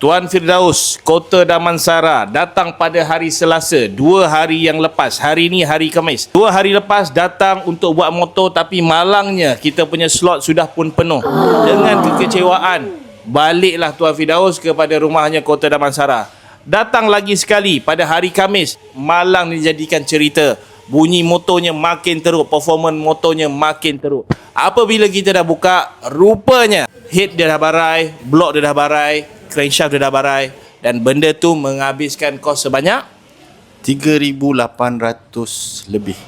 Tuan Firdaus, Kota Damansara datang pada hari Selasa, 2 hari yang lepas. Hari ni hari Khamis. 2 hari lepas datang untuk buat motor, tapi malangnya kita punya slot sudah pun penuh. Dengan kekecewaan, baliklah Tuan Firdaus kepada rumahnya Kota Damansara. Datang lagi sekali pada hari Khamis, malang dijadikan cerita. Bunyi motornya makin teruk, performance motornya makin teruk. Apabila kita dah buka, rupanya head dia dah barai, blok dia dah barai, crankshaft dia dah barai, dan benda tu menghabiskan kos sebanyak 3,800 lebih.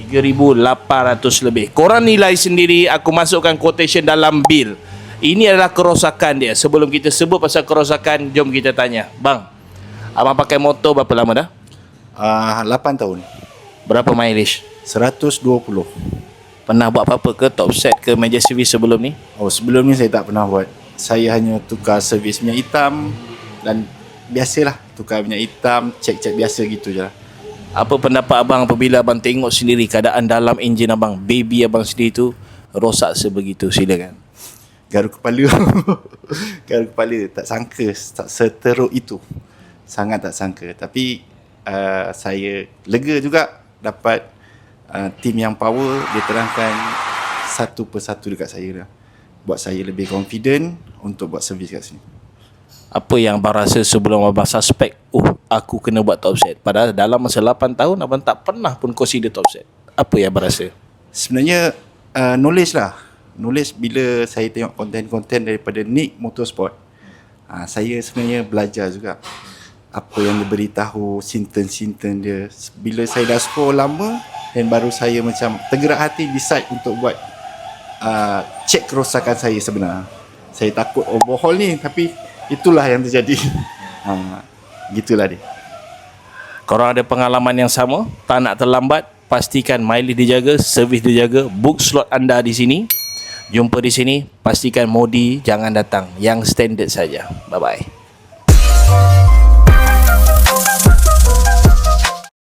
3,800 lebih. Korang nilai sendiri, aku masukkan quotation dalam bil. Ini adalah kerosakan dia. Sebelum kita sebut pasal kerosakan, jom kita tanya. Bang, abang pakai motor berapa lama dah? 8 tahun. Berapa mileage? 120. Pernah buat apa-apa ke, top set ke, meja servis sebelum ni? Oh, sebelum ni saya tak pernah buat. Saya hanya tukar servis minyak hitam dan biasalah tukar minyak hitam, cek-cek biasa gitu je lah. Apa pendapat abang apabila abang tengok sendiri keadaan dalam enjin abang, baby abang sendiri tu rosak sebegitu? Silakan. Garu kepala. Garu kepala. Tak sangka tak seteruk itu. Sangat tak sangka. Tapi saya lega juga dapat tim yang power. Dia terangkan satu persatu dekat saya dah. Buat saya lebih confident untuk buat servis kat sini. Apa yang abang rasa sebelum abang suspek, aku kena buat top set? Padahal dalam masa 8 tahun abang tak pernah pun consider top set. Apa yang abang rasa? Sebenarnya knowledge lah. Knowledge bila saya tengok konten-konten daripada Nick Motorsport, saya sebenarnya belajar juga apa yang dia beritahu, sinten-sinten dia. Bila saya dah score lama, dan baru saya macam tergerak hati decide untuk buat cek kerosakan saya sebenarnya. Saya takut overhaul ni, tapi itulah yang terjadi. Gitulah dia. Korang ada pengalaman yang sama, tak nak terlambat, pastikan mileage dijaga, servis dijaga, book slot anda di sini. Jumpa di sini, pastikan modi jangan datang, yang standard saja. Bye-bye.